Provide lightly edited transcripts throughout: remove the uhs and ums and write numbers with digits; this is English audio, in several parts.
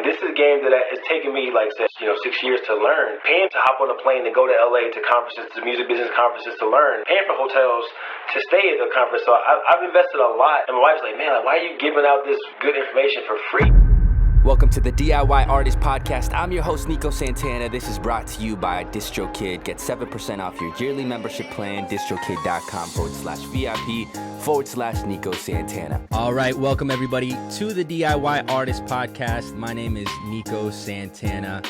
This is a game that it's taken me, like, 6 years to learn. Paying to hop on a plane to go to LA to conferences, to music business conferences to learn. Paying for hotels to stay at the conference. So I've invested a lot. And my wife's like, man, why are you giving out this good information for free? Welcome to the DIY Artist Podcast. I'm your host, Nico Santana. This is brought to you by DistroKid. Get 7% off your yearly membership plan, distrokid.com/VIP/Nico Santana. All right, welcome everybody to the DIY Artist Podcast. My name is Nico Santana.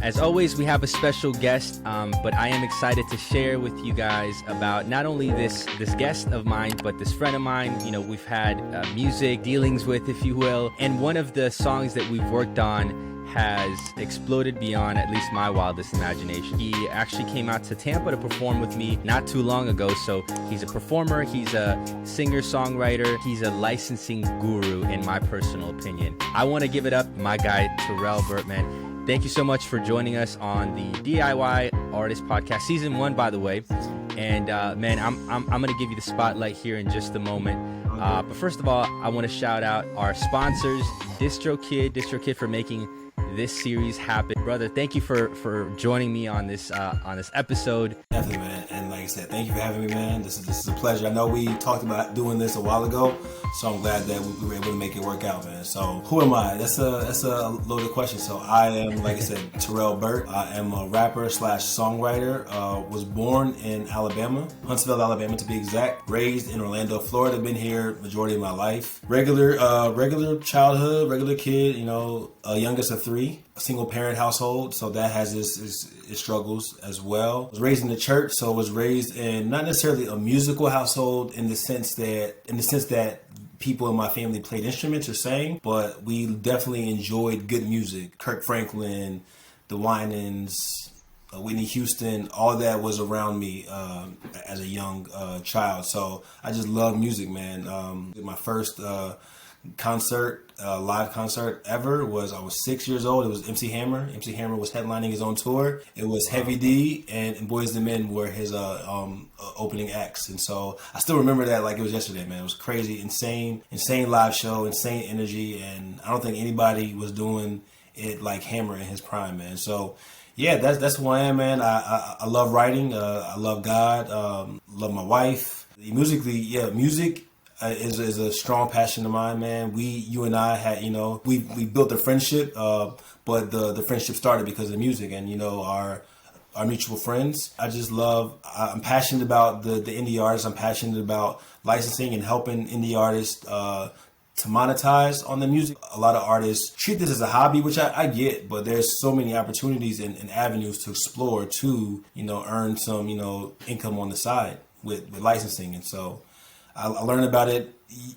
As always, we have a special guest, but I am excited to share with you guys about not only this guest of mine, but this friend of mine. You know, we've had music dealings with, if you will, and one of the songs that we've worked on has exploded beyond at least my wildest imagination. He actually came out to Tampa to perform with me not too long ago. So he's a performer, he's a singer-songwriter, he's a licensing guru in my personal opinion. I want to give it up, my guy Terrell Burt, man. Thank you so much for joining us on the DIY Artist Podcast, Season 1, by the way. And man, I'm going to give you the spotlight here in just a moment. But first of all, I want to shout out our sponsors, DistroKid for making this series happen. Brother, thank you for joining me on this episode. Definitely, man. And like I said, thank you for having me, man. This is a pleasure. I know we talked about doing this a while ago, so I'm glad that we were able to make it work out, man. So who am I? That's a loaded question. So I am, like I said, Terrell Burt. I am a rapper / songwriter. Was born in Alabama, Huntsville, Alabama to be exact. Raised in Orlando, Florida. Been here majority of my life. Regular childhood, regular kid. You know, youngest of 3. A single parent household, so that has its struggles as well. I was raised in the church, so I was raised in not necessarily a musical household in the sense that people in my family played instruments or sang, but we definitely enjoyed good music. Kirk Franklin, the Winans, Whitney Houston, all that was around me as a young child. So I just love music, man. My first live concert ever was, I was 6 years old. It was MC Hammer. MC Hammer was headlining his own tour. It was Heavy D and Boys II Men were his opening acts. And so I still remember that like it was yesterday, man. It was crazy, insane live show, insane energy. And I don't think anybody was doing it like Hammer in his prime, man. So yeah, that's who I am, man. I love writing. I love God. Love my wife. Musically, yeah, music is a strong passion of mine, man. You and I had, we built a friendship, but the friendship started because of music and, our mutual friends. I'm passionate about the indie artists. I'm passionate about licensing and helping indie artists to monetize on the music. A lot of artists treat this as a hobby, which I get, but there's so many opportunities and avenues to explore to, earn some, income on the side with licensing. And so I learned about it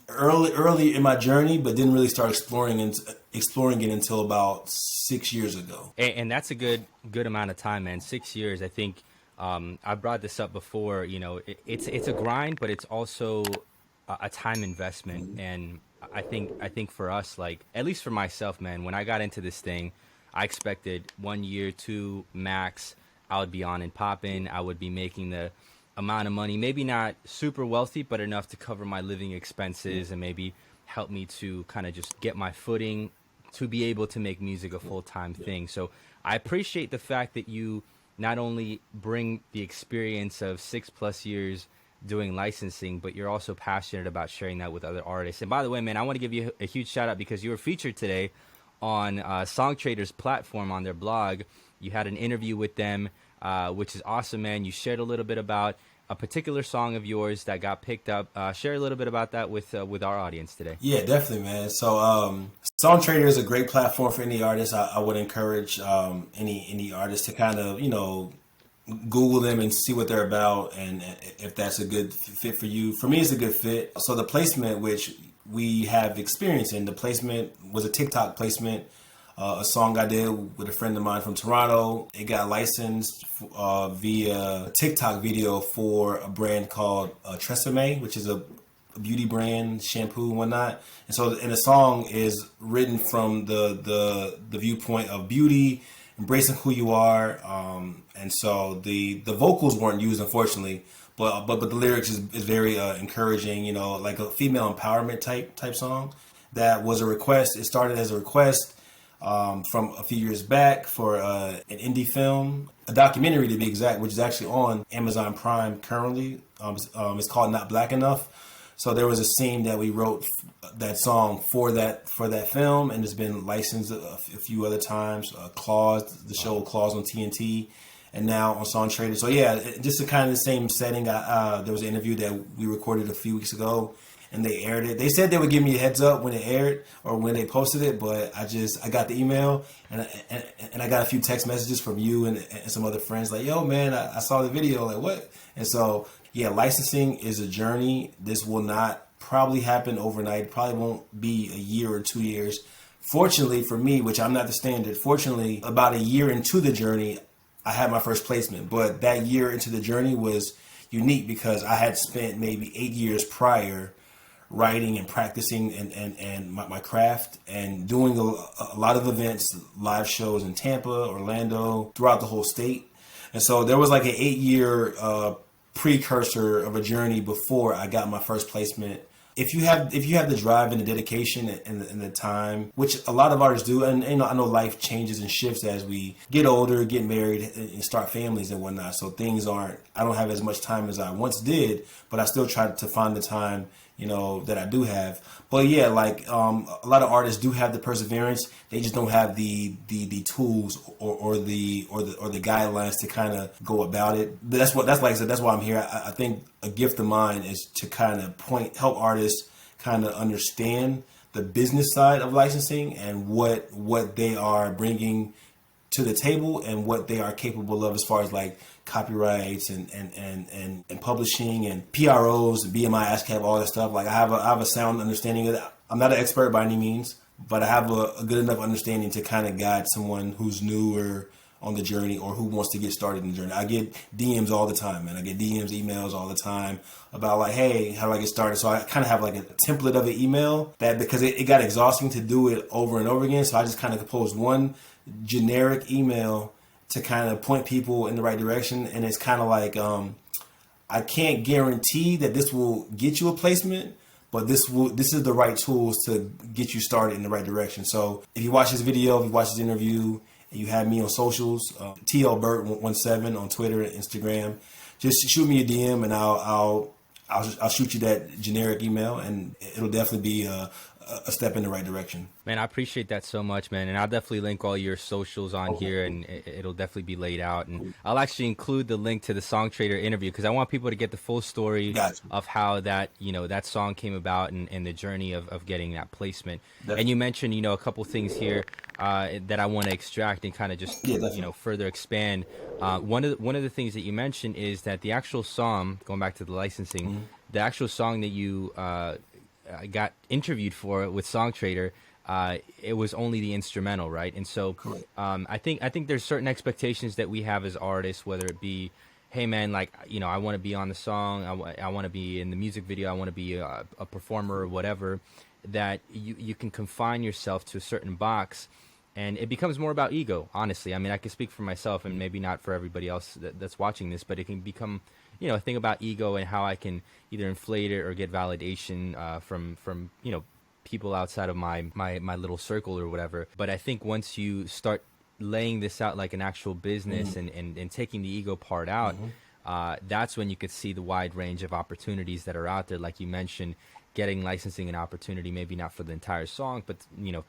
early in my journey, but didn't really start exploring it until about 6 years ago. And that's a good amount of time, man. 6 years. I think I brought this up before. It's a grind, but it's also a time investment. And I think for us, like at least for myself, man, when I got into this thing, I expected 1 year, 2 max. I would be on and popping. I would be making the amount of money, maybe not super wealthy, but enough to cover my living expenses and maybe help me to kind of just get my footing to be able to make music a full-time thing. So I appreciate the fact that you not only bring the experience of 6+ years doing licensing, but you're also passionate about sharing that with other artists. And by the way, man, I want to give you a huge shout out because you were featured today on Song Trader's platform on their blog. You had an interview with them, which is awesome, man. You shared a little bit about a particular song of yours that got picked up. Share a little bit about that with our audience today. Yeah, definitely, man. So Song Trader is a great platform for any artist. I would encourage any artist to kind of, Google them and see what they're about and if that's a good fit for you. For me, it's a good fit. So the placement, which we have experience in, the placement was a TikTok placement. A song I did with a friend of mine from Toronto. It got licensed via TikTok video for a brand called Tresemme, which is a beauty brand, shampoo and whatnot. And so, the song is written from the viewpoint of beauty, embracing who you are. And so the vocals weren't used, unfortunately, but the lyrics is very encouraging. Like a female empowerment type song. That was a request. It started as a request. from a few years back for an indie film, a documentary to be exact, which is actually on Amazon Prime currently. It's called Not Black Enough. So there was a scene that we wrote that song for that film, and it's been licensed a few other times. The show Claws on TNT, and now on Song Trader. So yeah, just a kind of the same setting. There was an interview that we recorded a few weeks ago, and they aired it. They said they would give me a heads up when it aired or when they posted it, but I got the email and I got a few text messages from you and some other friends like, yo man, I saw the video, like what? And so yeah, licensing is a journey. This will not probably happen overnight. Probably won't be a year or 2 years. Fortunately for me, which I'm not the standard, fortunately about a year into the journey, I had my first placement. But that year into the journey was unique because I had spent maybe 8 years prior writing and practicing and my craft and doing a lot of events, live shows in Tampa, Orlando, throughout the whole state. And so there was like an 8-year precursor of a journey before I got my first placement. If you have the drive and the dedication and the time, which a lot of artists do, and I know life changes and shifts as we get older, get married, and start families and whatnot. So I don't have as much time as I once did, but I still try to find the time, that I do have. But yeah, like a lot of artists do have the perseverance. They just don't have the tools or the guidelines to kind of go about it. That's like I said, that's why I'm here. I think a gift of mine is to kind of help artists kind of understand the business side of licensing and what they are bringing to the table and what they are capable of as far as like copyrights and publishing and PROs, BMI, ASCAP, all that stuff. Like I have a sound understanding of that. I'm not an expert by any means, but I have a good enough understanding to kind of guide someone who's newer on the journey or who wants to get started in the journey. I get DMs all the time, man. I get DMs, emails all the time about like, hey, how do I get started? So I kind of have like a template of an email that because it got exhausting to do it over and over again. So I just kind of composed one generic email to kind of point people in the right direction. And it's kind of like, I can't guarantee that this will get you a placement, but this is the right tools to get you started in the right direction. So if you watch this video, if you watch this interview, and you have me on socials, Terrell Burt 17 on Twitter and Instagram, just shoot me a DM and I'll shoot you that generic email, and it'll definitely be a step in the right direction. Man, I appreciate that so much, man. And I'll definitely link all your socials on here, and it'll definitely be laid out. And I'll actually include the link to the Song Trader interview because I want people to get the full story of how that, that song came about and the journey of getting that placement. Definitely. And you mentioned, a couple things here that I want to extract and kind of just, further expand. One of the things that you mentioned is that the actual song, going back to the licensing, the actual song that you got interviewed for with Song Trader, it was only the instrumental, right? And so I think there's certain expectations that we have as artists, whether it be, hey man, like, I want to be on the song, I want to be in the music video, I want to be a performer or whatever, that you can confine yourself to a certain box, and it becomes more about ego, honestly. I mean, I can speak for myself and maybe not for everybody else that's watching this, but it can become a thing about ego and how I can either inflate it or get validation from people outside of my little circle or whatever. But I think once you start laying this out like an actual business and taking the ego part out, that's when you could see the wide range of opportunities that are out there. Like you mentioned, getting licensing an opportunity, maybe not for the entire song, but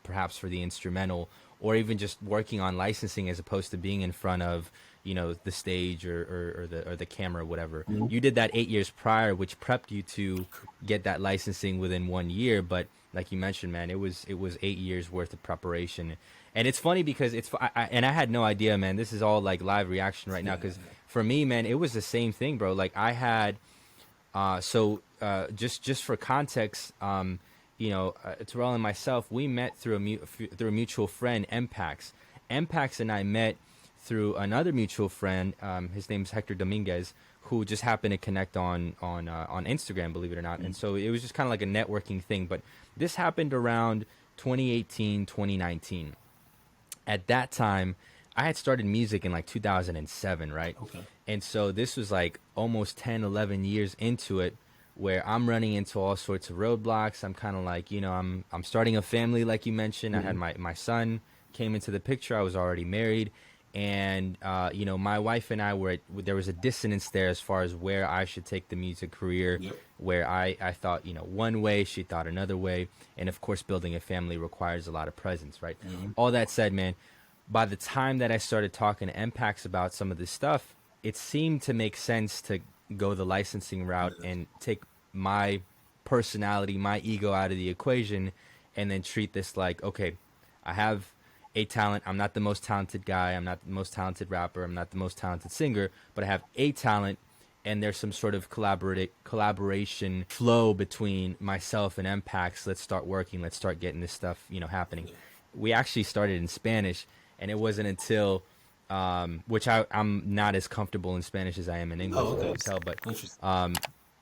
perhaps for the instrumental, or even just working on licensing as opposed to being in front of the stage or the camera or whatever. You did that 8 years prior, which prepped you to get that licensing within 1 year. But like you mentioned, man, it was 8 years worth of preparation. And it's funny because I had no idea, man. This is all like live reaction right now, because for me, man, it was the same thing, bro. Like I had just for context, Terrell and myself, we met through a mutual friend, Mpax. Mpax and I met through another mutual friend. His name's Hector Dominguez, who just happened to connect on Instagram, believe it or not. And so it was just kind of like a networking thing. But this happened around 2018, 2019. At that time, I had started music in like 2007, right? Okay. And so this was like almost 10, 11 years into it, where I'm running into all sorts of roadblocks. I'm kind of like, I'm starting a family, like you mentioned. I had my son, came into the picture, I was already married. And, you know, my wife and I there was a dissonance there as far as where I should take the music career, where I thought, you know, one way, she thought another way. And of course, building a family requires a lot of presence, right? All that said, man, by the time that I started talking to MPAX about some of this stuff, it seemed to make sense to go the licensing route and take my personality, my ego out of the equation, and then treat this like, okay, I have a talent. I'm not the most talented guy. I'm not the most talented rapper. I'm not the most talented singer, but I have a talent, and there's some sort of collaboration flow between myself and MPAX. Let's start working. Let's start getting this stuff, you know, happening. We actually started in Spanish, and it wasn't until, which I'm not as comfortable in Spanish as I am in English, as you can tell, but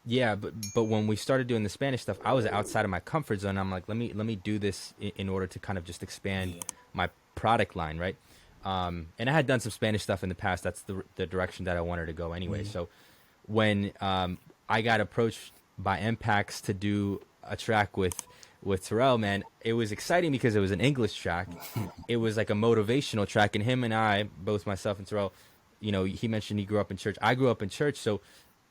yeah, but when we started doing the Spanish stuff, I was outside of my comfort zone. I'm like, let me do this in order to kind of just expand my product line, right? And I had done some Spanish stuff in the past. That's the direction that I wanted to go anyway. So when I got approached by MPAX to do a track with Terrell, man, it was exciting because it was an English track. It was like a motivational track, and him and I, both myself and Terrell, you know, he mentioned he grew up in church. I grew up in church, so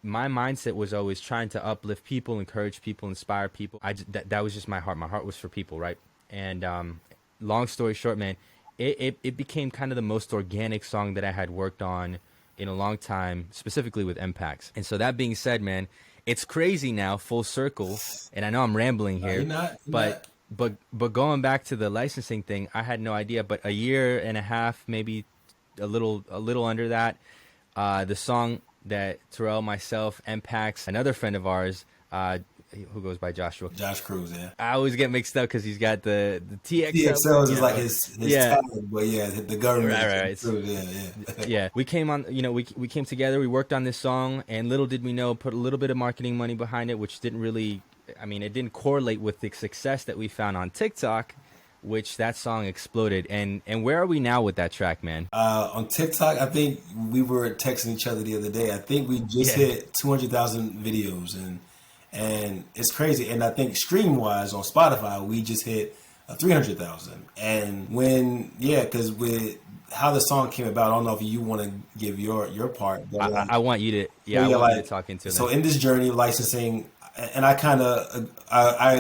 my mindset was always trying to uplift people, encourage people, inspire people. That was just my heart. My heart was for people, right? And long story short, man, it became kind of the most organic song that I had worked on in a long time, specifically with MPAX. And so that being said, man, it's crazy now, full circle. And I know I'm rambling here, but going back to the licensing thing, I had no idea. But a year and a half, maybe a little under that, the song that Terrell, myself, MPAX, another friend of ours, who goes by Josh Cruz, yeah. I always get mixed up because he's got the TXL. TXL is like his talent, but yeah, the government. Right. Cruz, yeah. We came on, you know, we came together, we worked on this song, and little did we know, put a little bit of marketing money behind it, which didn't really, I mean, it didn't correlate with the success that we found on TikTok, which that song exploded. And where are we now with that track, man? On TikTok, I think we were texting each other the other day. I think we just hit 200,000 videos, and it's crazy. And I think stream wise on Spotify, we just hit 300,000. And because with how the song came about, I don't know if you want to give your part. But I want you to, I want you to talk into it. So in this journey of licensing, and I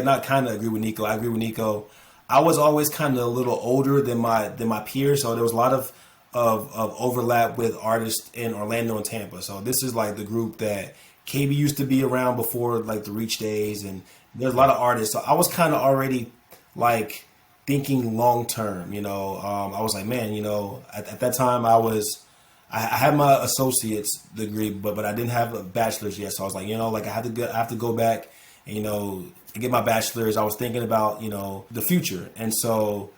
not kind of agree with Nico. I agree with Nico. I was always kind of a little older than my peers, so there was a lot of overlap with artists in Orlando and Tampa. So this is like the group that KB used to be around before, like the Reach days, and there's a lot of artists. So I was kind of already like thinking long term, you know. I was like, man, you know, at that time I had my associate's degree, but I didn't have a bachelor's yet. So I was like, you know, like I have to go back and, you know, to get my bachelor's. I was thinking about, you know, the future. And so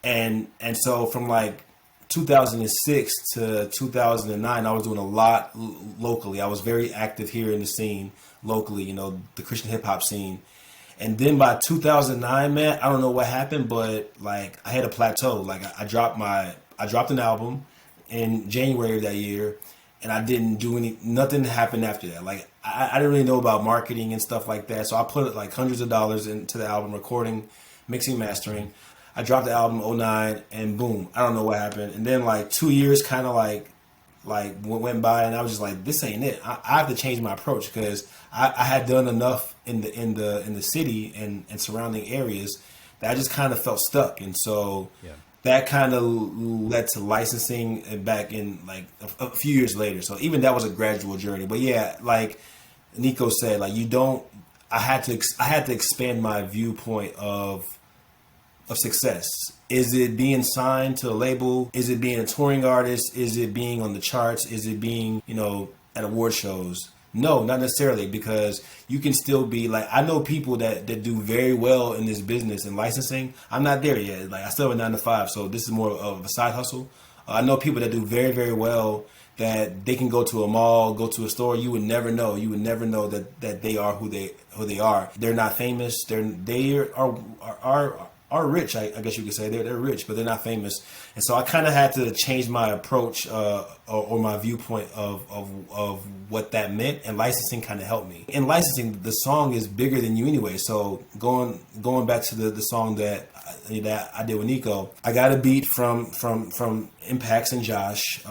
from like 2006 to 2009, I was doing a lot locally. I was very active here in the scene locally, you know, the Christian hip hop scene. And then by 2009, man, I don't know what happened, but like I hit a plateau. Like I dropped an album in January of that year, and I didn't do nothing happened after that. Like I didn't really know about marketing and stuff like that. So I put like hundreds of dollars into the album, recording, mixing, mastering. I dropped the album 2009, and boom, I don't know what happened. And then like 2 years kind of like went by, and I was just like, this ain't it. I have to change my approach, because I had done enough in the city and surrounding areas that I just kind of felt stuck. And so that kind of led to licensing back in like a few years later. So even that was a gradual journey. But yeah, like Nico said, like I had to expand my viewpoint of success. Is it being signed to a label? Is it being a touring artist? Is it being on the charts? Is it being, you know, at award shows? No, not necessarily, because you can still be like, I know people that do very well in this business and licensing. I'm not there yet. Like I still have a 9 to 5, so this is more of a side hustle. I know people that do very, very well, that they can go to a mall, go to a store. You would never know. You would never know that they are who they are. They're not famous. They are rich, I guess you could say. They're rich, but they're not famous. And so I kind of had to change my approach or my viewpoint of what that meant, and licensing kind of helped me. In licensing, the song is bigger than you anyway. So going back to the song that that I did with Nico. I got a beat from Impacts and Josh.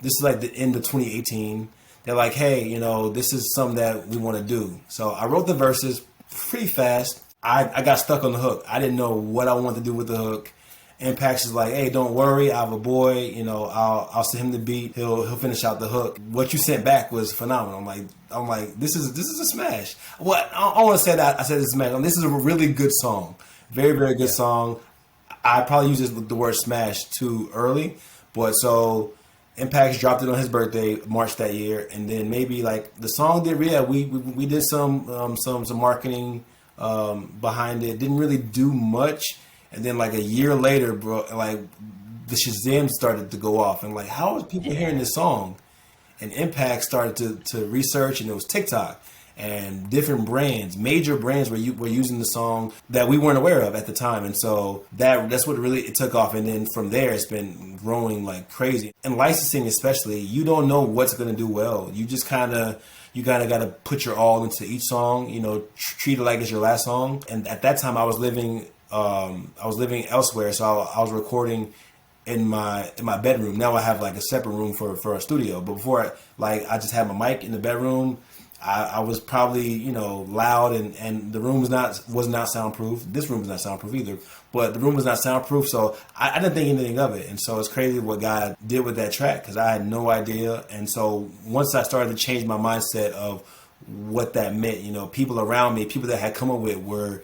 This is like the end of 2018. They're like, hey, you know, this is something that we want to do. So I wrote the verses pretty fast. I got stuck on the hook. I didn't know what I wanted to do with the hook. Impacts is like, hey, don't worry, I have a boy, you know, I'll send him the beat. He'll finish out the hook. What you sent back was phenomenal. I'm like, this is a smash. What I want to say that I said this smash. This is a really good song, very very good song. I probably used the word smash too early, but so Impacts dropped it on his birthday, March that year, and then maybe like the song did. Yeah, we did some marketing behind it. Didn't really do much. And then like a year later, bro, like the Shazam started to go off, and like, how are people hearing this song? And Impact started to research, and it was TikTok and different brands, major brands were using the song that we weren't aware of at the time. And so that's what really it took off. And then from there, it's been growing like crazy. And licensing, especially, you don't know what's going to do well. You just got to put your all into each song. You know, treat it like it's your last song. And at that time, I was living elsewhere, so I was recording in my bedroom. Now I have like a separate room for a studio. But before, I just had my mic in the bedroom. I was probably, you know, loud, and the room was not soundproof. This room was not soundproof either, but the room was not soundproof, so I didn't think anything of it. And so it's crazy what God did with that track, because I had no idea. And so once I started to change my mindset of what that meant, you know, people around me, people that had come up with were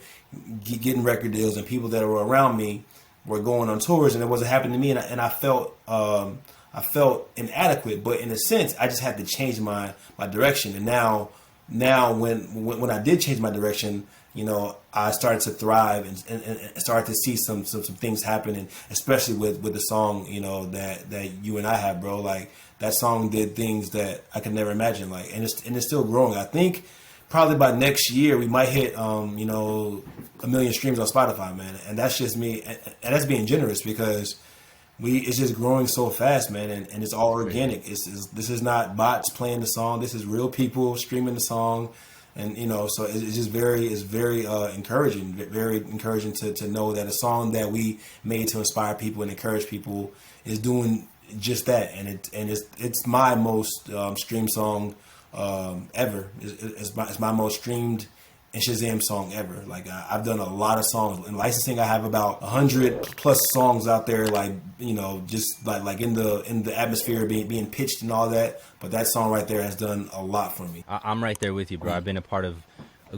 getting record deals, and people that were around me were going on tours, and it wasn't happening to me, and I felt inadequate. But in a sense, I just had to change my direction. And now when I did change my direction, you know, I started to thrive and started to see some things happening, especially with the song, you know, that you and I have, bro. Like, that song did things that I could never imagine. Like, and it's still growing. I think probably by next year we might hit you know, 1 million streams on Spotify, man. And that's just me, and that's being generous, because it's just growing so fast, man, and it's all organic. This is not bots playing the song. This is real people streaming the song, and you know, so it's just very encouraging, very encouraging to know that a song that we made to inspire people and encourage people is doing just that, and it's my most streamed song ever. It's my most streamed and Shazam song ever. Like, I've done a lot of songs in licensing. I have about 100 plus songs out there, like, you know, just like in the atmosphere being pitched and all that. But that song right there has done a lot for me. I'm right there with you, bro. I've been a part of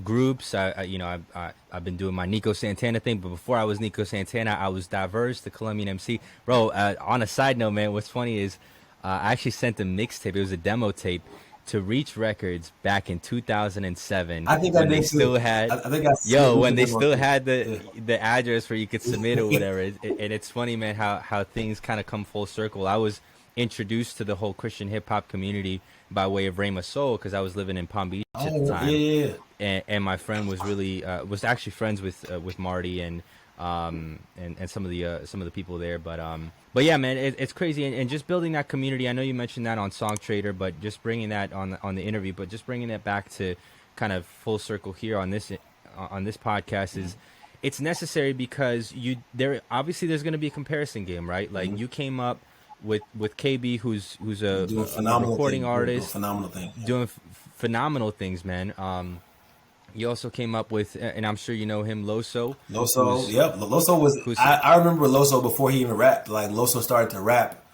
groups. I've been doing my Nico Santana thing, but before I was Nico Santana, I was Diverse, the Colombian MC. Bro, on a side note, man, what's funny is I actually sent a mixtape. It was a demo tape to Reach Records back in 2007. I think when they still had the address where you could submit or whatever. And it's funny, man, how things kind of come full circle. I was introduced to the whole Christian hip hop community by way of Rhema Soul, because I was living in Palm Beach at the time. Yeah. And my friend was really was actually friends with Marty and some of the people there. But yeah, man, it's crazy, and just building that community. I know you mentioned that on Song Trader, but just bringing that on the interview, but just bringing it back to kind of full circle here on this podcast is it's necessary, because obviously there's going to be a comparison game, right? Like, you came up with KB, who's a recording artist, doing phenomenal things, man. You also came up with, and I'm sure you know him, Loso. Yep. Loso was. I remember Loso before he even rapped. Like, Loso started to rap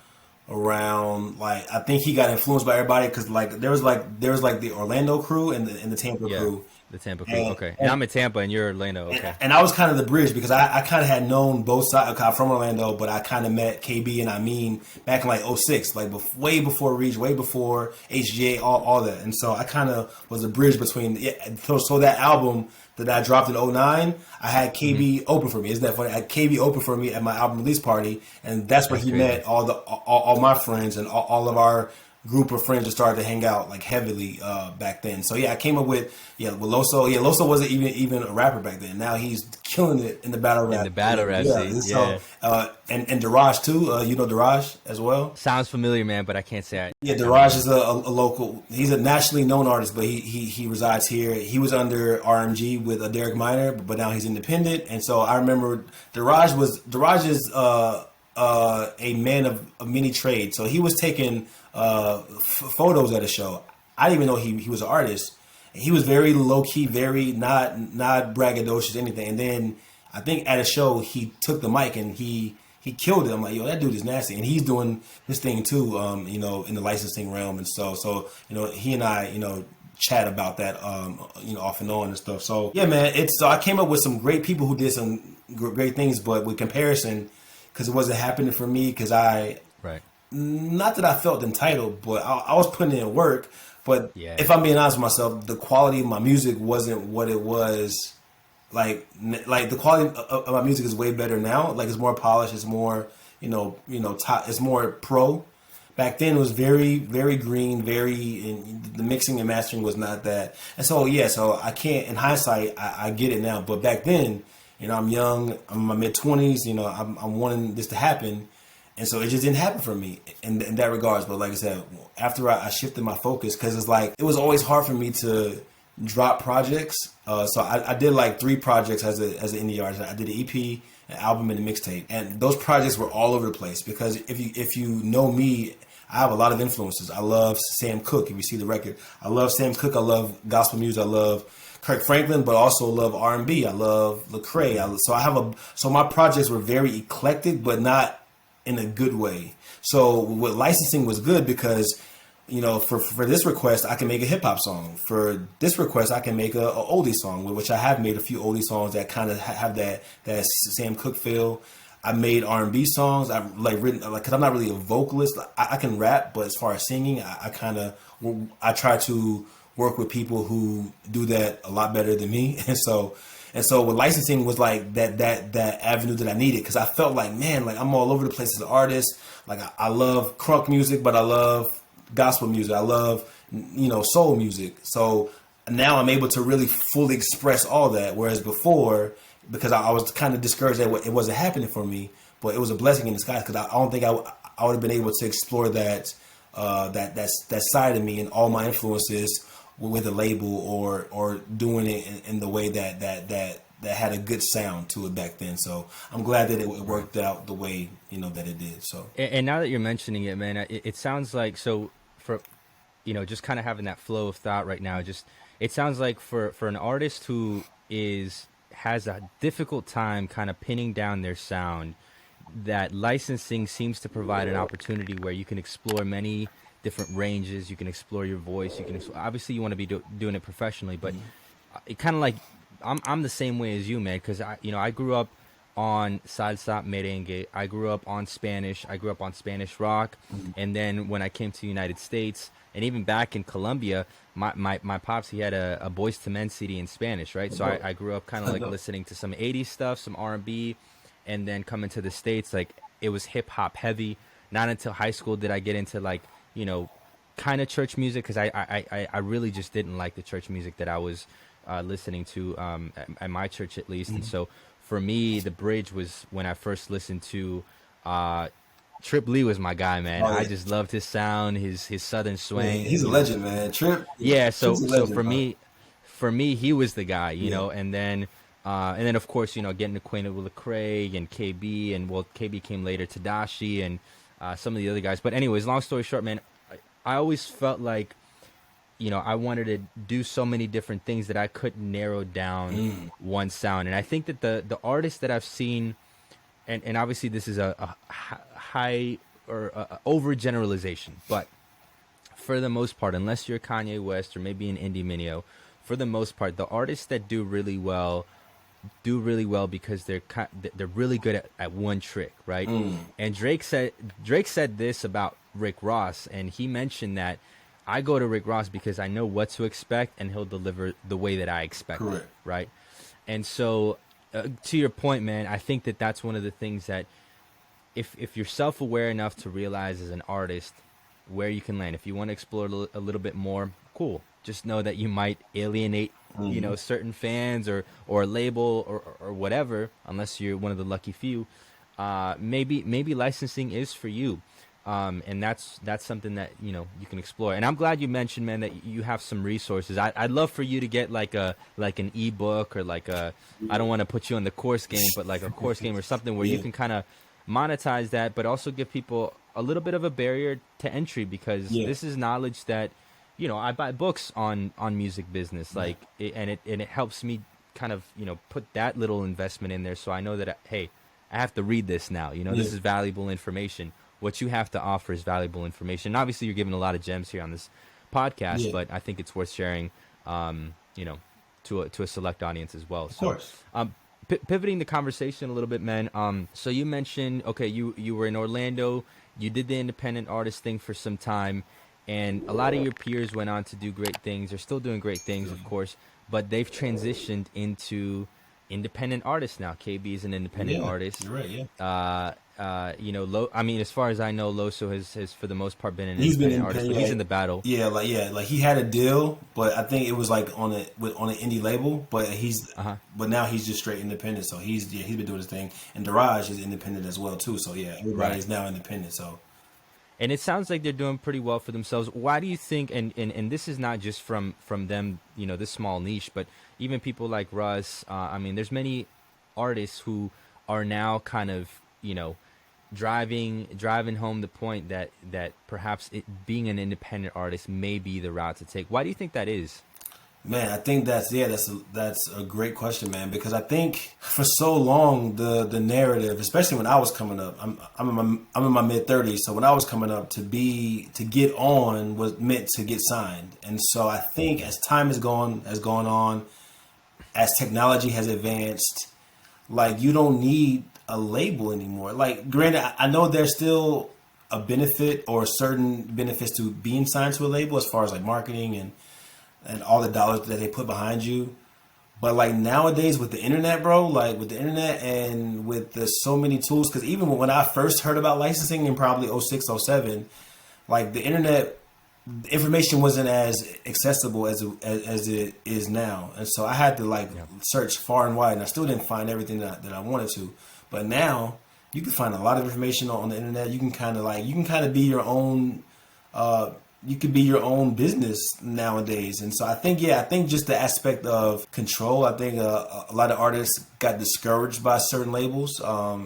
around, like, I think he got influenced by everybody, because like there was the Orlando crew and the Tampa crew. The Tampa crew, okay. And I'm in Tampa, and you're Orlando, okay. And I was kind of the bridge, because I kind of had known both sides. I'm from Orlando, but I kind of met KB and Amin back in like 06, like way before Reach, way before HGA, all that. And so I kind of was a bridge between. So that album that I dropped in 09, I had KB open for me. Isn't that funny? I had KB open for me at my album release party, and that's where he met all my friends and all of our group of friends that started to hang out like heavily back then. So yeah, I came up with Loso. Yeah, Loso wasn't even a rapper back then. Now he's killing it in the battle rap. In the battle rap scene, So and Daraj too. You know Daraj as well. Sounds familiar, man, but I can't say. Yeah, Daraj is a local. He's a nationally known artist, but he resides here. He was under RMG with Derek Minor, but now he's independent. And so I remember Daraj is a man of many trades. So he was taking photos at a show. I didn't even know he was an artist. And he was very low key, very not braggadocious, anything. And then I think at a show he took the mic and he killed it. I'm like, yo, that dude is nasty, and he's doing his thing too. You know, in the licensing realm, and so you know, he and I, you know, chat about that, you know, off and on and stuff. So yeah, man, so I came up with some great people who did some great things, but with comparison, because it wasn't happening for me, because not that I felt entitled, but I was putting in work. But if I'm being honest with myself, the quality of my music wasn't what it was. Like the quality of my music is way better now. Like it's more polished. It's more, it's more pro. Back then it was very, very green, the mixing and mastering was not that. And so, so I can't, in hindsight, I get it now. But back then, you know, I'm young, I'm in my mid 20s, you know, I'm wanting this to happen. And so it just didn't happen for me in that regards. But like I said, after I shifted my focus, because it's like, it was always hard for me to drop projects. So I did like 3 projects as an indie artist. I did an EP, an album, and a mixtape. And those projects were all over the place, because if you know me, I have a lot of influences. I love Sam Cooke, if you see the record. I love Sam Cooke. I love gospel music. I love Kirk Franklin, but also love R&B. I love Lecrae. So my projects were very eclectic, but not in a good way. So what licensing was good, because, you know, for this request, I can make a hip hop song. For this request, I can make a oldie song, which I have made a few oldie songs that kind of have that Sam Cooke feel. I made R&B songs. I've because I'm not really a vocalist. I can rap, but as far as singing, I try to work with people who do that a lot better than me. And so with licensing was like that avenue that I needed, because I felt like, man, like I'm all over the place as an artist. Like I love crunk music, but I love gospel music. I love, you know, soul music. So now I'm able to really fully express all that. Whereas before, because I was kind of discouraged that it wasn't happening for me, but it was a blessing in disguise, because I don't think I would have been able to explore that side of me and all my influences with a label or doing it in the way that had a good sound to it back then. So I'm glad that it worked out the way, you know, that it did. So and now that you're mentioning it, man, it sounds like, so for, you know, just kind of having that flow of thought right now, just it sounds like for an artist who has a difficult time kind of pinning down their sound, that licensing seems to provide an opportunity where you can explore many different ranges. You can explore your voice. You can obviously you want to be doing it professionally, but it kind of like I'm the same way as you, man, because I grew up on salsa, merengue. I grew up on Spanish. I grew up on Spanish rock, and then when I came to the United States, and even back in Colombia, my pops, he had a Boyz II Men CD in Spanish, right? So I grew up kind of like listening to some 80s stuff, some R&B, and then coming to the States, like it was hip hop heavy. Not until high school did I get into like, you know, kind of church music, because I really just didn't like the church music that I was listening to at my church, at least. And so for me, the bridge was when I first listened to Trip Lee was my guy, man. Oh, yeah. I just loved his sound, his southern swing. Yeah, he's a legend, man. Trip. Yeah, so for me, he was the guy, you know. And then of course, you know, getting acquainted with Lecrae and KB, and KB came later, Tadashi, and some of the other guys. But anyways, long story short, man, I always felt like, you know, I wanted to do so many different things that I couldn't narrow down one sound. And I think that the artists that I've seen, and obviously this is a high or overgeneralization, but for the most part, unless you're Kanye West or maybe an Indie Mineo, for the most part, the artists that do really well because they're really good at one trick, right? And Drake said this about Rick Ross, and he mentioned that I go to Rick Ross because I know what to expect, and he'll deliver the way that I expect it, right? And so to your point, man, I think that that's one of the things that if you're self-aware enough to realize as an artist where you can land. If you want to explore a little bit more, cool. Just know that you might alienate, certain fans or a label or whatever, unless you're one of the lucky few. Maybe licensing is for you. And that's something that you can explore. And I'm glad you mentioned, man, that you have some resources. I'd love for you to get like an ebook or like I don't want to put you on the course game, but like a course game or something where you can kind of monetize that, but also give people a little bit of a barrier to entry, because this is knowledge that I buy books on music business, like and it helps me kind of put that little investment in there, so I know that hey, I have to read this now. This is valuable information. What you have to offer is valuable information. Obviously, you're giving a lot of gems here on this podcast, but I think it's worth sharing, to a select audience as well. Of course. Pivoting the conversation a little bit, man. So you mentioned, okay, you were in Orlando. You did the independent artist thing for some time, and a lot of your peers went on to do great things. They're still doing great things, of course, but they've transitioned into independent artists now. KB is an independent artist. You're right. I mean, as far as I know, Loso has for the most part been an independent artist, but he's in the battle. Like he had a deal, but I think it was like on an indie label, but but now he's just straight independent. So he's been doing his thing, and Daraj is independent as well too. So everybody's now independent. So. And it sounds like they're doing pretty well for themselves. Why do you think, and this is not just from them, this small niche, but even people like Russ, I mean, there's many artists who are now kind of, driving home the point that perhaps being an independent artist may be the route to take. Why do you think that is? Man, I think that's a great question, man, because I think for so long the narrative, especially when I was coming up, I'm in my mid-30s, so when I was coming up, to get on was meant to get signed. And so I think as time has gone on, as technology has advanced, like, you don't need a label anymore. Like, granted, I know there's still a benefit or certain benefits to being signed to a label as far as like marketing and all the dollars that they put behind you. But like nowadays with the internet, bro, like with the internet and with the so many tools, because even when I first heard about licensing in probably 06, 07, like the internet information wasn't as accessible as it is now. And so I had to search far and wide, and I still didn't find everything that I wanted to. But now you can find a lot of information on the internet. You can kind of be your own, you could be your own business nowadays. And so I think just the aspect of control, I think a lot of artists got discouraged by certain labels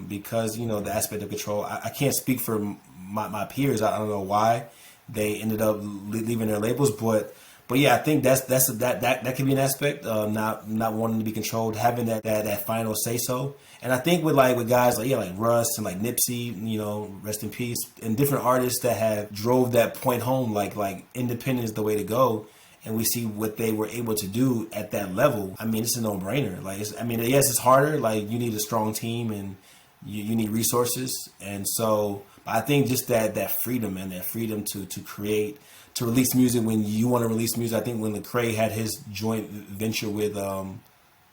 because, the aspect of control. I can't speak for my peers. I don't know why they ended up leaving their labels, but yeah, I think that could be an aspect of not wanting to be controlled, having that final say so. And I think with guys like Russ and like Nipsey, rest in peace, and different artists that have drove that point home, like independence is the way to go. And we see what they were able to do at that level. I mean, it's a no-brainer. Yes, it's harder. Like, you need a strong team and you need resources. And so I think just that freedom, and that freedom to create, to release music when you want to release music. I think when Lecrae had his joint venture with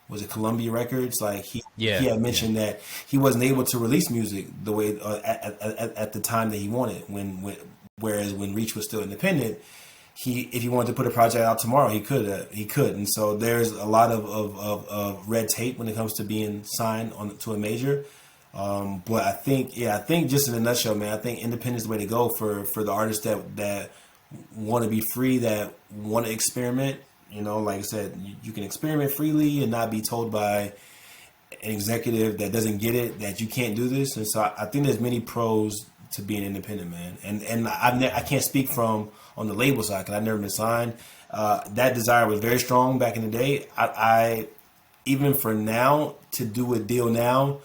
was it Columbia Records? Like he had mentioned that he wasn't able to release music the way at the time that he wanted. Whereas when Reach was still independent, if he wanted to put a project out tomorrow, he could. And so there's a lot of red tape when it comes to being signed to a major. But I think just in a nutshell, man, I think independence is the way to go for the artists that want to be free, that want to experiment. Like I said, you can experiment freely and not be told by an executive that doesn't get it that you can't do this. And so I think there's many pros to being independent, man. And I can't speak from on the label side because I've never been signed. That desire was very strong back in the day. I even for now, to do a deal now,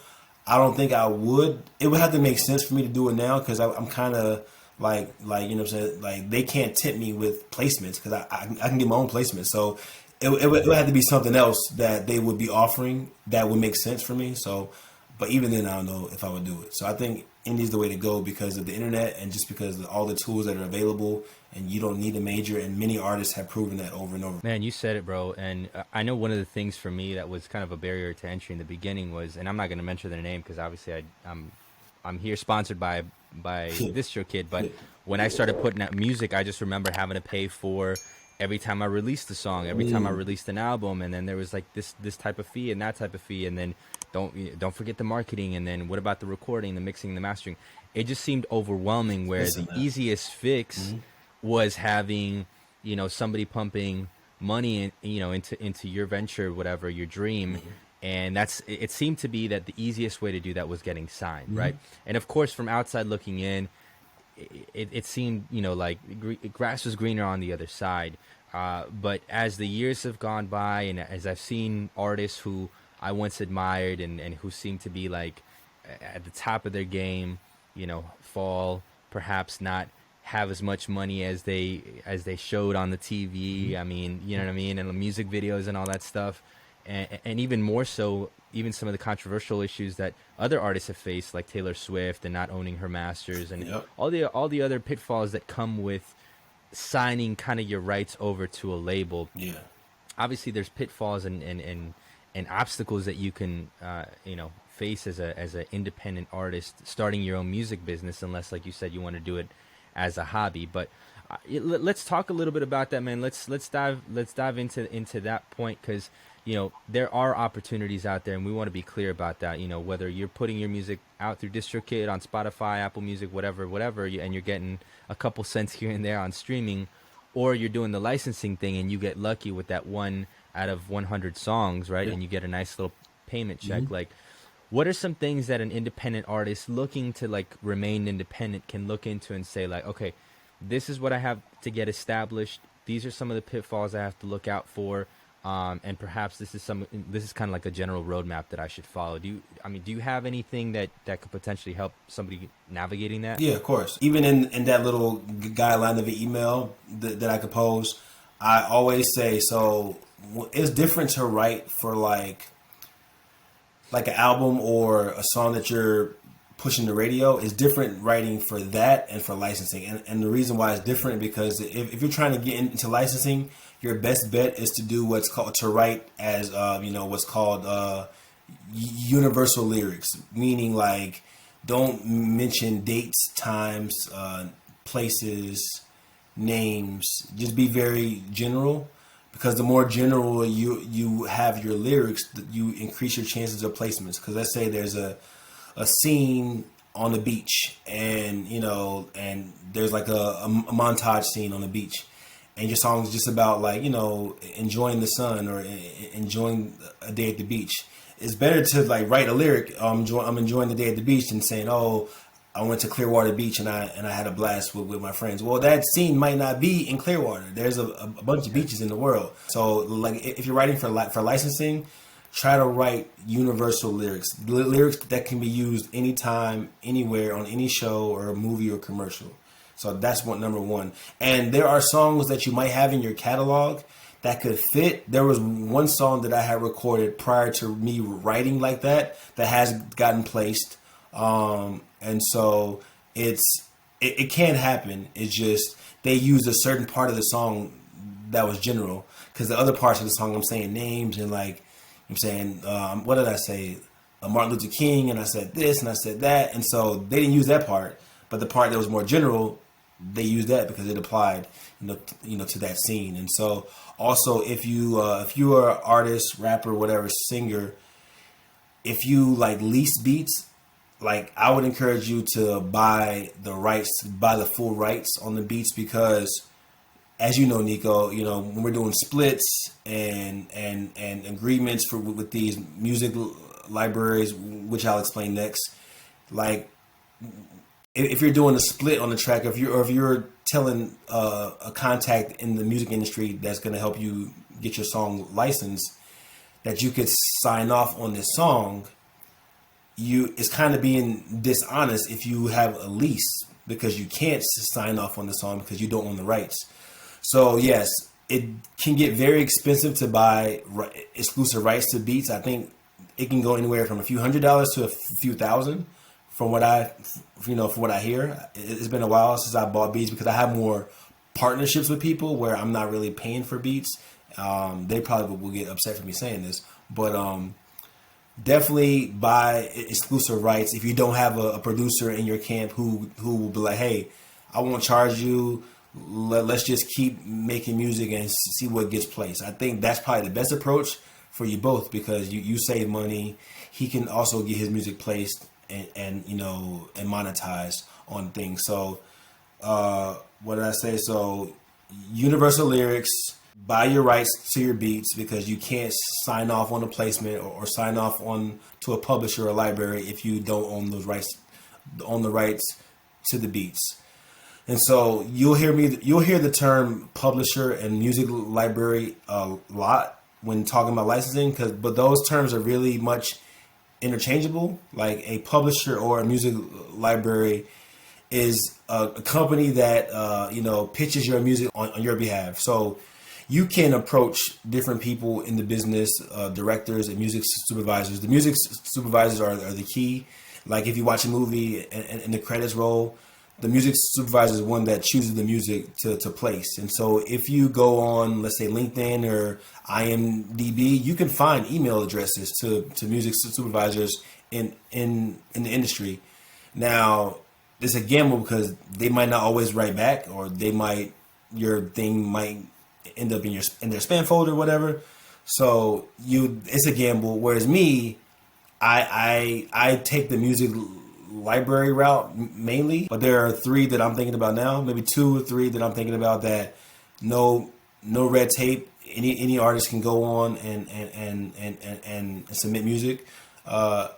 I don't think I would. It would have to make sense for me to do it now because I'm kind of like you know what I'm saying. Like, they can't tempt me with placements because I can get my own placements. So it would have to be something else that they would be offering that would make sense for me. So, but even then, I don't know if I would do it. So I think indie's the way to go because of the internet and just because of all the tools that are available, and you don't need a major. And many artists have proven that over and over. Man, you said it, bro. And I know one of the things for me that was kind of a barrier to entry in the beginning was, and I'm not going to mention their name because obviously I'm here sponsored by by DistroKid, but when I started putting out music, I just remember having to pay for every time I released a song, every time I released an album, and then there was like this type of fee and that type of fee, and then don't forget the marketing, and then what about the recording, the mixing, the mastering? It just seemed overwhelming. Where the easiest fix was having, you know, somebody pumping money in, you know, into your venture, whatever your dream. And it seemed to be that the easiest way to do that was getting signed, right? And of course, from outside looking in, it seemed, you know, like grass was greener on the other side. But as the years have gone by, and as I've seen artists who I once admired and who seem to be like at the top of their game, you know, fall, perhaps not have as much money as they showed on the TV. I mean, you know what I mean? And the music videos and all that stuff. And even more so, even some of the controversial issues that other artists have faced, like Taylor Swift and not owning her masters, and all the other pitfalls that come with signing kind of your rights over to a label. Yeah, obviously there's pitfalls and obstacles that you can you know, face as an independent artist starting your own music business, unless, like you said, you want to do it as a hobby. But let's talk a little bit about that, man. Let's dive into that point, because you know, there are opportunities out there, and we want to be clear about that. You know, whether you're putting your music out through DistroKid, on Spotify, Apple Music, whatever, and you're getting a couple cents here and there on streaming, or you're doing the licensing thing and you get lucky with that 1 out of 100 songs, right? And you get a nice little payment check. Like, what are some things that an independent artist looking to like remain independent can look into and say, like, okay, this is what I have to get established. These are some of the pitfalls I have to look out for. And perhaps this is kind of like a general roadmap that I should follow. Do you have anything that could potentially help somebody navigating that? Yeah, of course. Even in that little guideline of the email that I could pose, I always say, so it's different to write for like an album or a song that you're pushing the radio. Is different writing for that and for licensing. And the reason why it's different, because if you're trying to get into licensing, your best bet is to do to write as you know, what's called universal lyrics, meaning like don't mention dates, times, places, names. Just be very general, because the more general you have your lyrics, you increase your chances of placements. Because let's say there's a scene on the beach, and you know, and there's like a montage scene on the beach, and your song is just about, like, you know, enjoying the sun or enjoying a day at the beach. It's better to like write a lyric, I'm enjoying the day at the beach, than saying, oh, I went to Clearwater Beach and I had a blast with my friends. Well, that scene might not be in Clearwater. There's a bunch of beaches in the world. So like, if you're writing for licensing, try to write universal lyrics that can be used anytime, anywhere, on any show or movie or commercial. So that's number one. And there are songs that you might have in your catalog that could fit. There was one song that I had recorded prior to me writing like that has gotten placed. And so it can happen. It's just they used a certain part of the song that was general, because the other parts of the song I'm saying names and like, I'm saying, what did I say? Martin Luther King, and I said this and I said that. And so they didn't use that part, but the part that was more general, they used that because it applied, you know, to that scene. And so also, if you are an artist, rapper, whatever, singer, if you like lease beats, like I would encourage you to buy the full rights on the beats, because as you know, Nico, you know, when we're doing splits and agreements with these music libraries, which I'll explain next, like if you're doing a split on the track, if you're telling a contact in the music industry that's going to help you get your song licensed, that you could sign off on this song, it's kind of being dishonest if you have a lease, because you can't sign off on the song because you don't own the rights. So yes, it can get very expensive to buy exclusive rights to beats. I think it can go anywhere from a few $100s to a few thousand, from what I hear. It's been a while since I bought beats, because I have more partnerships with people where I'm not really paying for beats. They probably will get upset for me saying this, but definitely buy exclusive rights if you don't have a producer in your camp who will be like, hey, I won't charge you. Let's just keep making music and see what gets placed. I think that's probably the best approach for you both, because you save money. He can also get his music placed and monetized on things. So what did I say? So Universal Lyrics, buy your rights to your beats, because you can't sign off on a placement or sign off on to a publisher or library if you don't own the rights to the beats. And so you'll hear the term publisher and music library a lot when talking about licensing, but those terms are really much interchangeable. Like a publisher or a music library is a company that pitches your music on your behalf. So you can approach different people in the business, directors and music supervisors. The music supervisors are the key. Like if you watch a movie and the credits roll, the music supervisor is one that chooses the music to place. And so if you go on, let's say LinkedIn or IMDb, you can find email addresses to music supervisors in the industry. Now, it's a gamble because they might not always write back, or your thing might end up in their spam folder or whatever. So it's a gamble. Whereas me, I take the music library route mainly, but there are 3 that I'm thinking about now, maybe 2 or 3 that I'm thinking about that no red tape. Any artist can go on and submit music to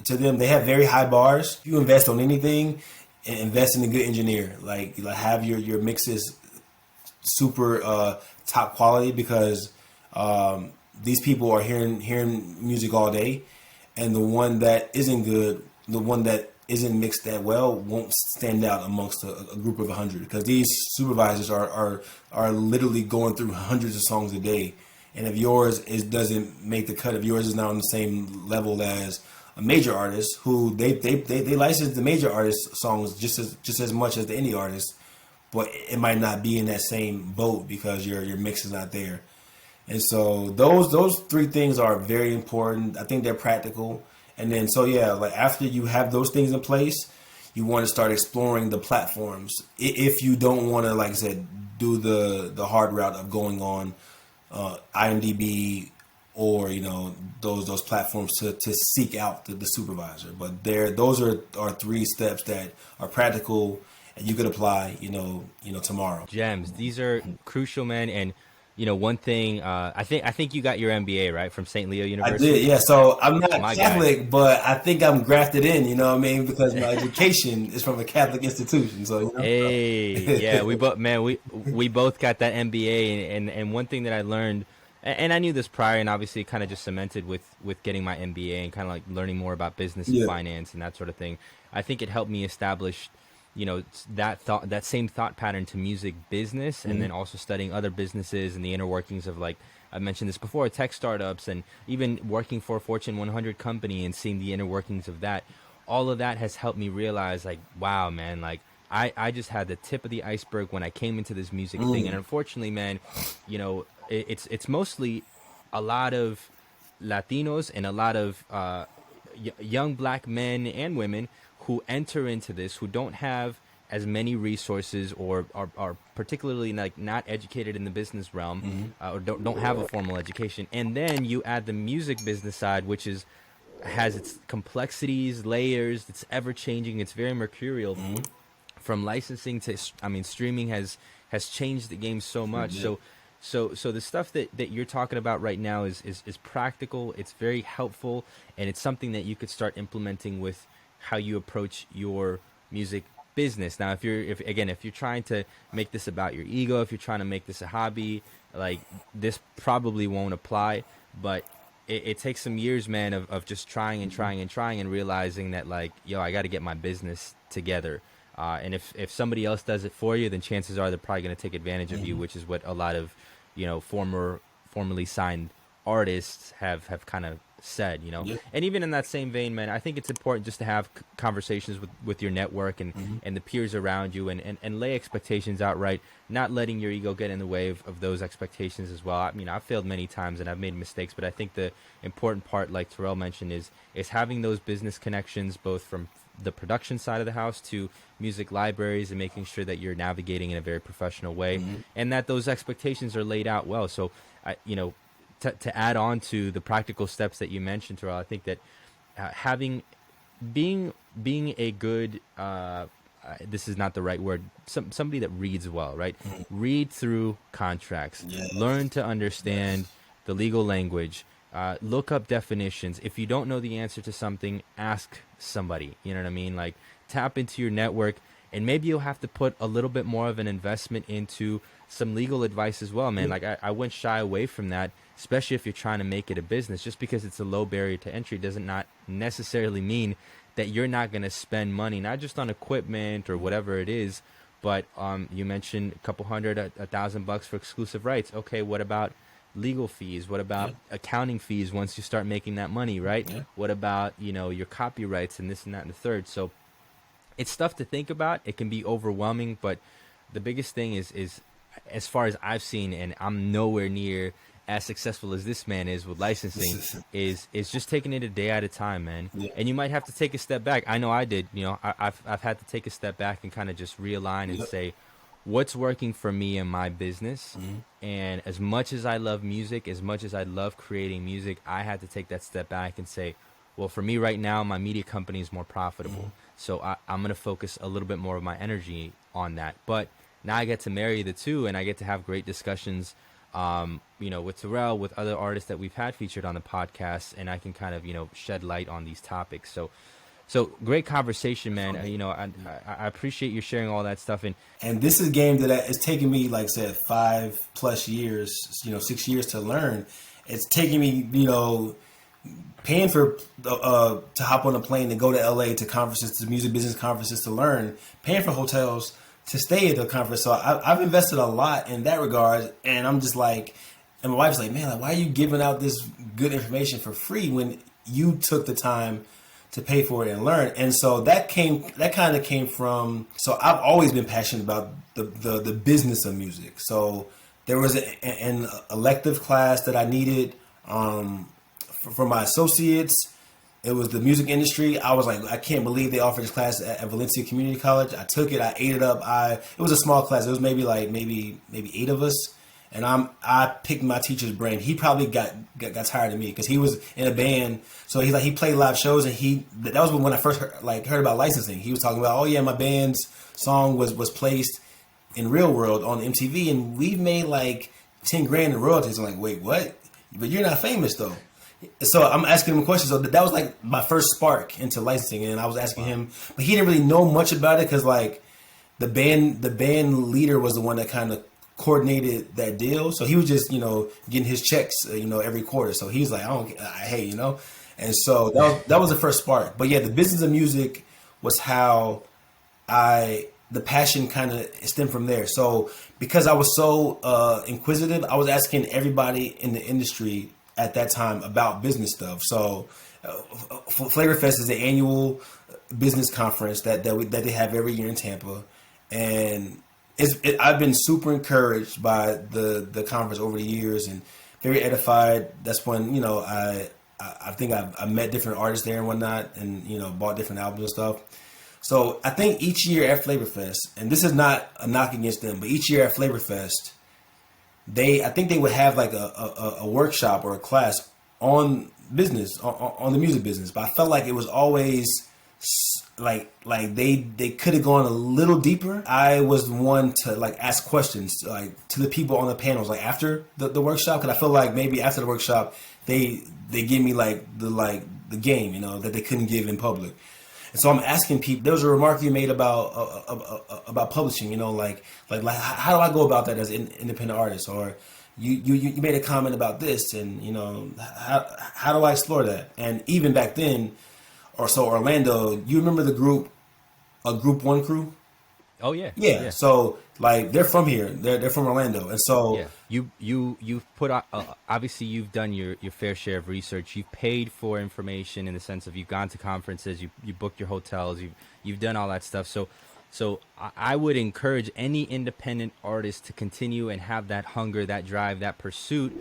them. They have very high bars. If you invest on anything, invest in a good engineer. Like have your mixes super top quality, because these people are hearing music all day, and the one that isn't good, the one that isn't mixed that well, won't stand out amongst a group of 100, because these supervisors are literally going through hundreds of songs a day. And if yours doesn't make the cut, if yours is not on the same level as a major artist, who they license the major artist songs just as much as the indie artist, but it might not be in that same boat because your mix is not there. And so those 3 things are very important. I think they're practical. And then, so yeah, like after you have those things in place, you want to start exploring the platforms. If you don't want to, like I said, do the hard route of going on IMDb or those platforms to seek out the supervisor. But those are 3 steps that are practical and you could apply tomorrow. Gems. These are crucial, man. And one thing, I think you got your MBA, right, from St. Leo University? I did, yeah. So I'm not Catholic, but I think I'm grafted in, because my education is from a Catholic institution. So, Hey, yeah, we both got that MBA, and one thing that I learned, and I knew this prior, and obviously kind of just cemented with getting my MBA and kind of like learning more about business and finance and that sort of thing. I think it helped me establish that same thought pattern to music business, and then also studying other businesses and the inner workings of, like I mentioned this before, tech startups, and even working for a Fortune 100 company and seeing the inner workings of that. All of that has helped me realize, like, wow, man, like I just had the tip of the iceberg when I came into this music thing. And unfortunately, man, it's mostly a lot of Latinos and a lot of young black men and women who enter into this, who don't have as many resources, or are particularly like not educated in the business realm, or don't have a formal education. And then you add the music business side, which has its complexities, layers, it's ever changing, it's very mercurial. From licensing to, streaming has changed the game so much. So the stuff that you're talking about right now is practical, it's very helpful, and it's something that you could start implementing with how you approach your music business. Now, if you're trying to make this about your ego, if you're trying to make this a hobby, like, this probably won't apply. But it takes some years, man, of just trying and realizing that, like, yo, I got to get my business together. And if somebody else does it for you, then chances are they're probably going to take advantage of you, which is what a lot of formerly signed artists have kind of said, Yeah. And even in that same vein, man, I think it's important just to have conversations with your network and the peers around you and lay expectations out right, not letting your ego get in the way of those expectations as well. I mean, I've failed many times and I've made mistakes, but I think the important part, like Terrell mentioned, is having those business connections, both from the production side of the house to music libraries, and making sure that you're navigating in a very professional way, and that those expectations are laid out well. So, to add on to the practical steps that you mentioned, Terrell, I think that being a good this is not the right word, somebody that reads well, right? Read through contracts, learn to understand the legal language, look up definitions. If you don't know the answer to something, ask somebody, you know what I mean? Like, tap into your network, and maybe you'll have to put a little bit more of an investment into some legal advice as well, man. Like, I wouldn't shy away from that, especially if you're trying to make it a business. Just because it's a low barrier to entry doesn't not necessarily mean that you're not going to spend money, not just on equipment or whatever it is, but you mentioned a couple hundred, $1,000 for exclusive rights. Okay, what about legal fees? What about accounting fees once you start making that money, right? What about, your copyrights and this and that and the third? So it's stuff to think about. It can be overwhelming, but the biggest thing is as far as I've seen, and I'm nowhere near as successful as this man is with licensing, is just taking it a day at a time, man. And you might have to take a step back. I know I did. I've had to take a step back and kind of just realign and say, what's working for me and my business. And as much as I love music, as much as I love creating music, I had to take that step back and say, well, for me right now, my media company is more profitable. So I'm going to focus a little bit more of my energy on that. But now I get to marry the two, and I get to have great discussions, with Terrell, with other artists that we've had featured on the podcast, and I can kind of, shed light on these topics. So great conversation, man. I appreciate you sharing all that stuff. And this is a game that it's taken me, like I said, 5+ years, 6 years to learn. It's taking me, paying for to hop on a plane to go to LA to conferences, to music business conferences to learn, paying for hotels to stay at the conference. So I've invested a lot in that regard. And I'm just like, and my wife's like, man, like, why are you giving out this good information for free when you took the time to pay for it and learn? And so that kind of came from, so I've always been passionate about the business of music. So there was an elective class that I needed for my associates. It was the music industry. I was like, I can't believe they offered this class at Valencia Community College. I took it. I ate it up. It was a small class. It was maybe 8 of us. And I picked my teacher's brain. He probably got tired of me because he was in a band. So he played live shows, and that was when I first heard about licensing. He was talking about, oh yeah, my band's song was placed in Real World on MTV, and we've made like $10,000 in royalties. I'm like, wait, what? But you're not famous though. So I'm asking him questions. So that was like my first spark into licensing, and I was asking him, but he didn't really know much about it because like the band leader was the one that kind of coordinated that deal. So he was just, getting his checks, every quarter. So he's like, hey. And so that was the first spark. But yeah, the business of music was how the passion kind of stemmed from there. So because I was so inquisitive, I was asking everybody in the industry at that time about business stuff. So Flavor Fest is the annual business conference that they have every year in Tampa. And I've been super encouraged by the conference over the years and very edified. That's when, I think I met different artists there and whatnot, and, bought different albums and stuff. So I think each year at Flavor Fest, and this is not a knock against them, but each year at Flavor Fest, I think they would have like a workshop or a class on business, on the music business. But I felt like it was always like they could have gone a little deeper. I was the one to like ask questions like to the people on the panels like after the workshop, because I feel like maybe after the workshop they give me like the game, that they couldn't give in public. And so I'm asking people. There was a remark you made about publishing, like how do I go about that as an independent artist? Or you made a comment about this, and how do I explore that? And even back then, or so Orlando, you remember the Group One crew? Oh yeah. Yeah. So like they're from here. They're from Orlando, and so Yeah, you've put out obviously you've done your fair share of research. You've paid for information in the sense of you've gone to conferences, you booked your hotels, you've done all that stuff. So I would encourage any independent artist to continue and have that hunger, that drive, that pursuit.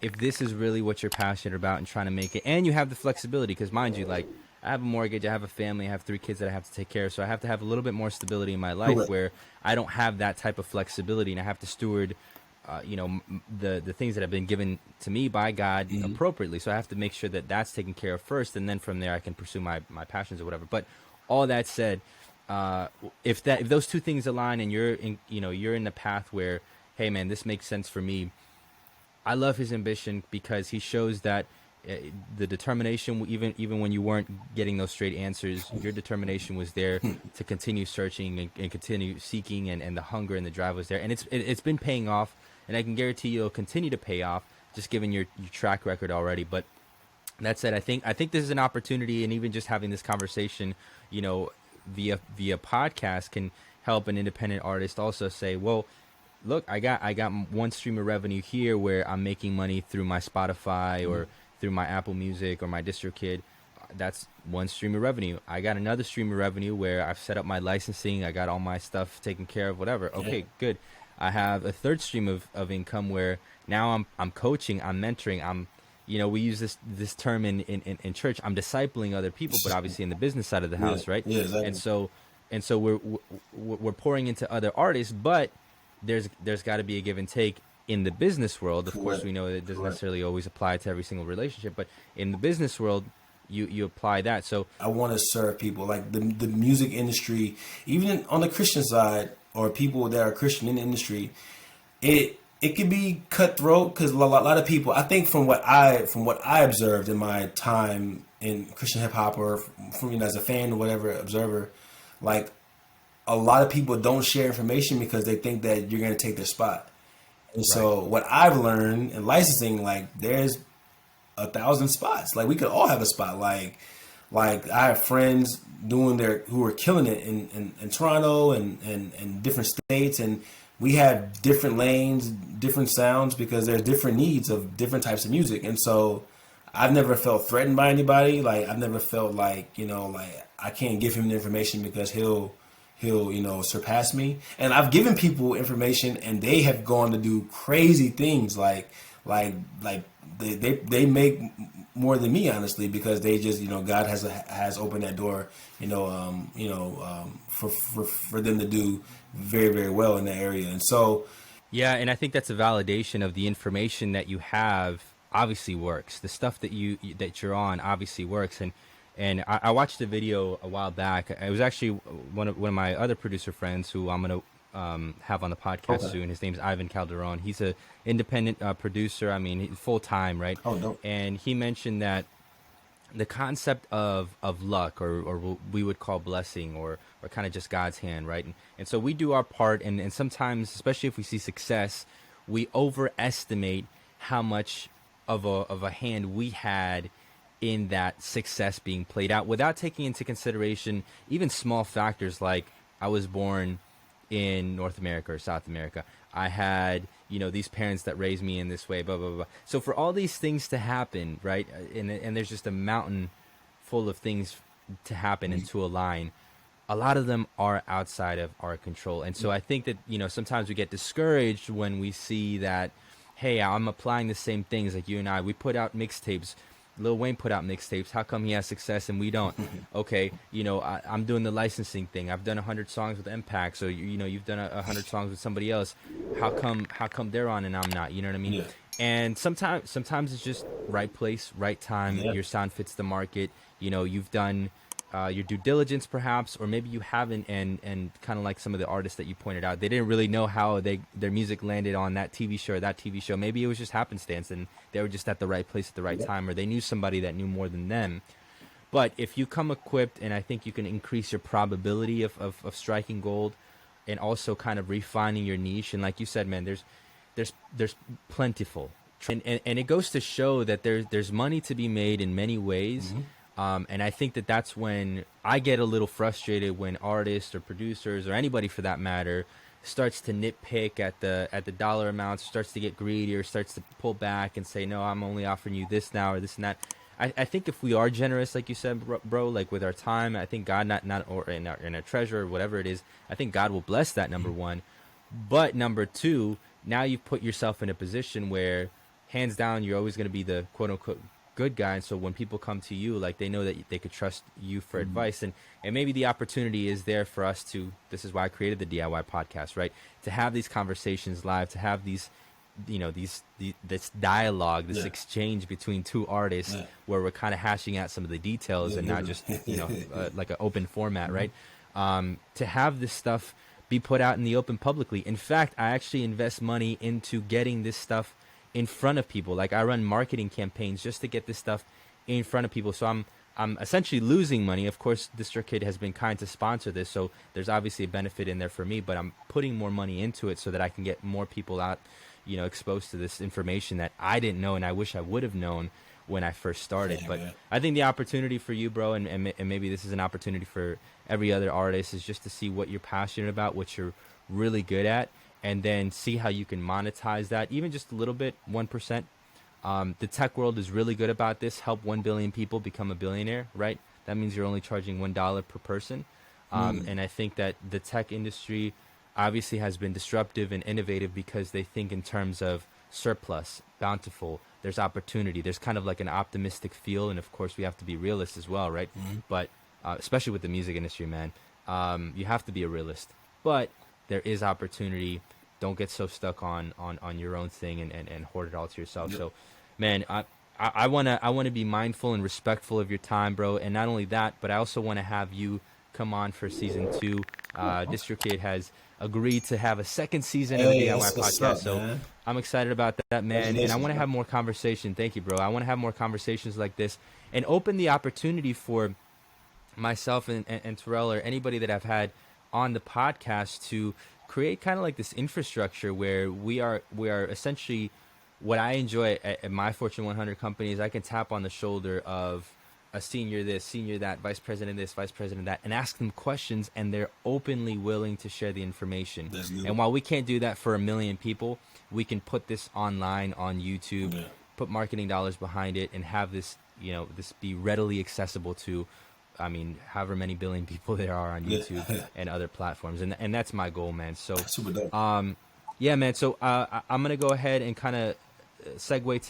If this is really what you're passionate about and trying to make it, and you have the flexibility, because mind you, like I have a mortgage, I have a family, I have 3 kids that I have to take care of, so I have to have a little bit more stability in my life Correct. where I don't have that type of flexibility, and I have to steward, the things that have been given to me by God appropriately. So I have to make sure that that's taken care of first, and then from there I can pursue my passions or whatever. But all that said, if those two things align, and you're in the path where, hey man, this makes sense for me. I love his ambition because he shows that the determination, even when you weren't getting those straight answers, your determination was there to continue searching and continue seeking, and the hunger and the drive was there, and it's been paying off, and I can guarantee you it'll continue to pay off, just given your track record already. But that said, I think this is an opportunity, and even just having this conversation, via podcast can help an independent artist also say, well, look, I got one stream of revenue here where I'm making money through my Spotify or through my Apple Music or my DistroKid. That's one stream of revenue. I got another stream of revenue where I've set up my licensing. I got all my stuff taken care of, whatever. Okay, good. I have a third stream of income where now I'm coaching, I'm mentoring, we use this term in church. I'm discipling other people, but obviously in the business side of the house, right? Yeah, exactly. And so we're pouring into other artists, but there's got to be a give and take in the business world. Of course, we know that it doesn't necessarily always apply to every single relationship, but in the business world, you apply that. So I want to serve people, like the music industry, even on the Christian side, or people that are Christian in the industry. It could be cutthroat because a lot of people, I think from what I observed in my time in Christian hip hop, or from as a fan or whatever observer, like a lot of people don't share information because they think that you're going to take their spot. And so what I've learned in licensing, like there's 1,000 spots. Like we could all have a spot. Like I have friends who are killing it in Toronto and different states, and we have different lanes, different sounds, because there's different needs of different types of music. And so I've never felt threatened by anybody. Like I've never felt like, like I can't give him the information because he'll surpass me. And I've given people information and they have gone to do crazy things. Like they make more than me, honestly, because they just, God has opened that door, for them to do very, very well in that area. And so, yeah, and I think that's a validation of the information that you have obviously works. The stuff that you're on obviously works. And I watched a video a while back. It was actually one of my other producer friends who I'm going to have on the podcast soon. His name's Ivan Calderon. He's a independent producer. I mean, full time, right? Oh, no. And he mentioned that the concept of luck, or what we would call blessing, or kind of just God's hand, right? And so we do our part, and sometimes, especially if we see success, we overestimate how much of a hand we had in that success being played out, without taking into consideration even small factors like I was born in North America or South America. I had, these parents that raised me in this way, blah, blah, blah. So for all these things to happen, right, and there's just a mountain full of things to happen and to align, a lot of them are outside of our control. And so I think that, sometimes we get discouraged when we see that, hey, I'm applying the same things like you and I. We put out mixtapes. Lil Wayne put out mixtapes. How come he has success and we don't? Okay, I'm doing the licensing thing. I've done 100 songs with Impact, so you've done 100 songs with somebody else. How come they're on and I'm not? You know what I mean? Yeah. And sometimes it's just right place, right time. Yeah. Your sound fits the market. You've done your due diligence, perhaps, or maybe you haven't. And kind of like some of the artists that you pointed out, they didn't really know how their music landed on that TV show or that TV show. Maybe it was just happenstance, and they were just at the right place at the right time, or they knew somebody that knew more than them. But if you come equipped, and I think you can increase your probability of striking gold, and also kind of refining your niche. And like you said, man, there's plentiful, and it goes to show that there's money to be made in many ways. And I think that that's when I get a little frustrated when artists or producers or anybody for that matter starts to nitpick at the dollar amounts, starts to get greedy, or starts to pull back and say, no, I'm only offering you this now or this and that. I think if we are generous, like you said, bro, like with our time, I think God, not or in our treasure or whatever it is, I think God will bless that, number one. But number two, now you've put yourself in a position where, hands down, you're always going to be the quote unquote good guy. And so when people come to you, like, they know that they could trust you for advice. And maybe the opportunity is there for us to, this is why I created the DIY podcast, right? To have these conversations live, to have these, this dialogue, this exchange between two artists where we're kind of hashing out some of the details and not just, like an open format, right? To have this stuff be put out in the open publicly. In fact, I actually invest money into getting this stuff in front of people. Like, I run marketing campaigns just to get this stuff in front of people. So I'm essentially losing money. Of course, DistroKid has been kind to sponsor this, so there's obviously a benefit in there for me, but I'm putting more money into it so that I can get more people out, exposed to this information that I didn't know and I wish I would have known when I first started. But I think the opportunity for you, bro, and maybe this is an opportunity for every other artist, is just to see what you're passionate about, what you're really good at, and then see how you can monetize that, even just a little bit, 1%. The tech world is really good about this. Help 1 billion people become a billionaire, right? That means you're only charging $1 per person. And I think that the tech industry obviously has been disruptive and innovative because they think in terms of surplus, bountiful, there's opportunity. There's kind of like an optimistic feel. And of course, we have to be realists as well, right? But especially with the music industry, man, you have to be a realist. But there is opportunity. Don't get so stuck on your own thing and hoard it all to yourself. So, man, I wanna be mindful and respectful of your time, bro. And not only that, but I also want to have you come on for season 2. DistroKid has agreed to have a second season of the DIY podcast. So I'm excited about that, man. And I want to have more conversation. Thank you, bro. I want to have more conversations like this and open the opportunity for myself and Terrell or anybody that I've had on the podcast to create kind of like this infrastructure where we are essentially, what I enjoy at my Fortune 100 companies, I can tap on the shoulder of a senior this, senior that, vice president this, vice president that, and ask them questions, and they're openly willing to share the information. And while we can't do that for 1 million people, we can put this online on YouTube, put marketing dollars behind it, and have this, this be readily accessible to, however many billion people there are on YouTube and other platforms. And that's my goal, man. So, super dope. Yeah, man. So I'm going to go ahead and kind of segue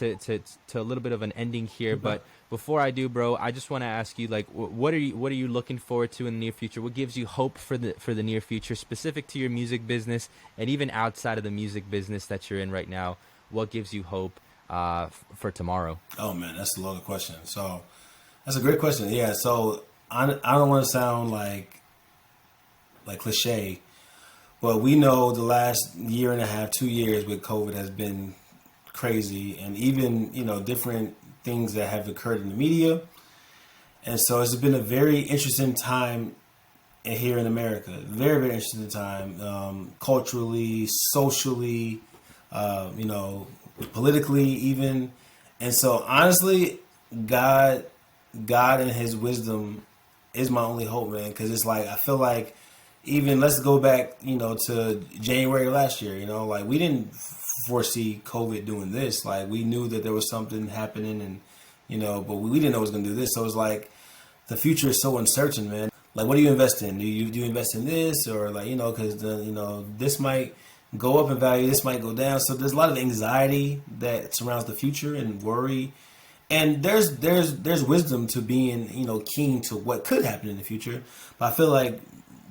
to a little bit of an ending here. But before I do, bro, I just want to ask you, like, what are you looking forward to in the near future? What gives you hope for the near future, specific to your music business and even outside of the music business that you're in right now? What gives you hope for tomorrow? Oh, man, that's a loaded question. So that's a great question. Yeah. So I don't want to sound like cliche, but we know the last year and a half, 2 years with COVID has been crazy, and even, different things that have occurred in the media. And so it's been a very interesting time here in America. Very, very interesting time, culturally, socially, politically even. And so honestly, God and his wisdom is my only hope, man. Cause it's like, I feel like, even let's go back, to January last year, like we didn't foresee COVID doing this. Like, we knew that there was something happening, and but we didn't know it was going to do this. So it's like the future is so uncertain, man. Like, what do you invest in? Do you invest in this, or like, because this might go up in value, this might go down. So there's a lot of anxiety that surrounds the future and worry. And there's wisdom to being keen to what could happen in the future. But I feel like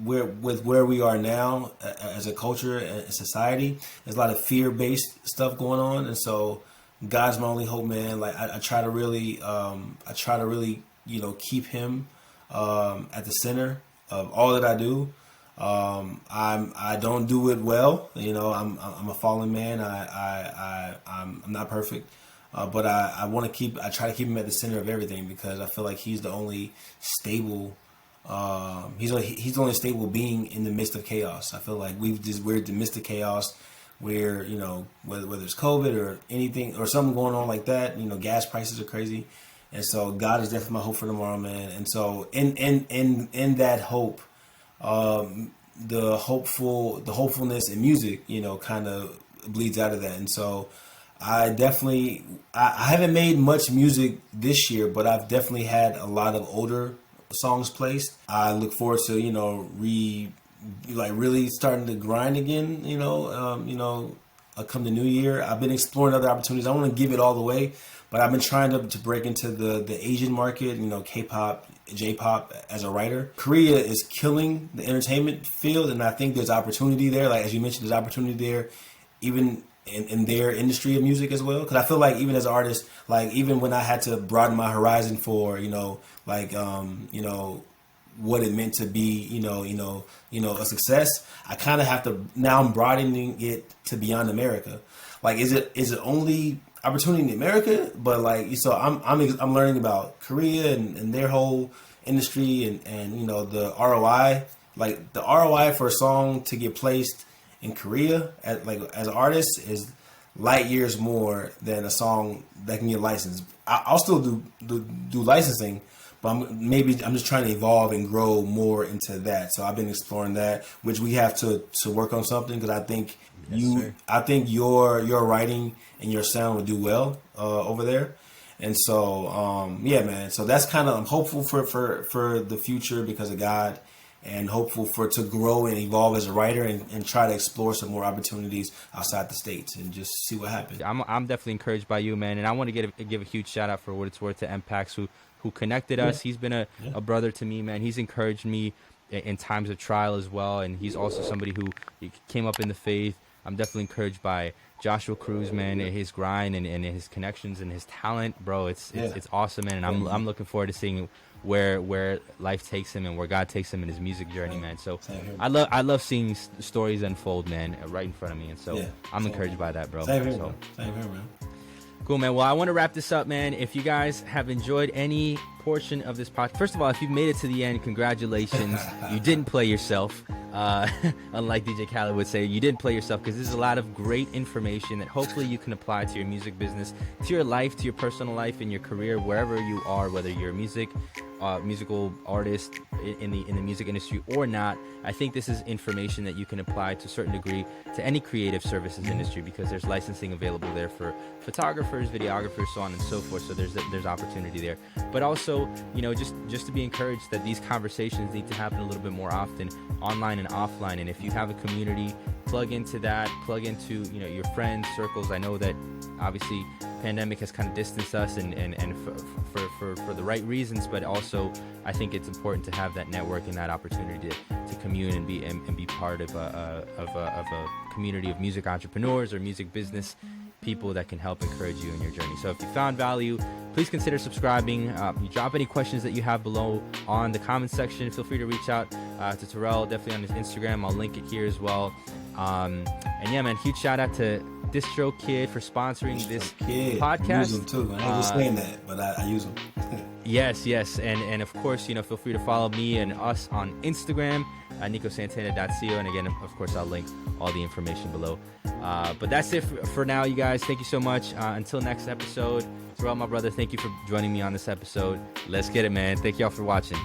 where we are now as a culture and society, there's a lot of fear-based stuff going on, and so God's my only hope, man. Like, I try to really keep him at the center of all that I do. I don't do it well, I'm a fallen man. I'm not perfect, but I try to keep him at the center of everything, because I feel like he's the only stable. He's the only stable being in the midst of chaos. I feel like we're in the midst of chaos, where whether it's COVID or anything or something going on like that. Gas prices are crazy, And so God is definitely my hope for tomorrow, man. And so in that hope, the hopefulness in music, you know, kind of bleeds out of that. And so I haven't made much music this year, but I've definitely had a lot of older songs placed. I look forward to, you know, really starting to grind again, come the new year. I've been exploring other opportunities. I don't want to give it all the way, but I've been trying to break into the Asian market, you know, K-pop, J-pop as a writer. Korea is killing the entertainment field, and I think there's opportunity there. Like, as you mentioned, there's opportunity there, even in their industry of music as well. Because I feel like even as an artist, like even when I had to broaden my horizon for, what it meant to be, a success, I kind of have to, now I'm broadening it to beyond America. Like, is it only opportunity in America? But like, so I'm learning about Korea and their whole industry and you know, the ROI, like the ROI for a song to get placed in Korea as an artist is light years more than a song that can get licensed. I'll still do licensing, but I'm just trying to evolve and grow more into that. So I've been exploring that, which we have to work on something, because I think your writing and your sound would do well over there. And so man. So that's kind of, I'm hopeful for the future because of God, and hopeful to grow and evolve as a writer and try to explore some more opportunities outside the States and just see what happens. I'm definitely encouraged by you, man. And I want to give a huge shout out for what it's worth to MPAX, who connected us. He's been a brother to me, man. He's encouraged me in times of trial as well. And he's also somebody who came up in the faith. I'm definitely encouraged by Joshua Cruz, man, his grind and his connections and his talent, bro. It's awesome, man. And I'm looking forward to seeing where life takes him and where God takes him in his music journey, man. So I love seeing stories unfold, man, right in front of me. And so I'm encouraged by that, bro. Same here, man. Cool, man. Well, I want to wrap this up, man. If you guys have enjoyed any portion of this podcast, first of all, if you've made it to the end, congratulations. You didn't play yourself. Unlike DJ Khaled would say, you didn't play yourself, because this is a lot of great information that hopefully you can apply to your music business, to your life, to your personal life, in your career, wherever you are, whether you're a musical artist in the music industry or not. I think this is information that you can apply to a certain degree to any creative services industry, because there's licensing available there for photographers, videographers, so on and so forth. So there's opportunity there. But also, you know, just to be encouraged that these conversations need to happen a little bit more often, online and offline. And if you have a community, plug into that, plug into, you know, your friends, circles. I know that obviously pandemic has kind of distanced us and for the right reasons, but also I think it's important to have that network and that opportunity to commune and be part of a community of music entrepreneurs or music business people that can help encourage you in your journey. So if you found value, please consider subscribing. You drop any questions that you have below on the comment section. Feel free to reach out to Terrell, definitely on his Instagram. I'll link it here as well. And yeah, man, huge shout out to Distro Kid for sponsoring this podcast. I use them too. I ain't just saying that, but I use them. Yes. And of course, you know, feel free to follow me and us on Instagram, nicosantana.co. And again, of course, I'll link all the information below. But that's it for now, you guys. Thank you so much. Until next episode, Terrell, my brother, thank you for joining me on this episode. Let's get it, man. Thank y'all for watching.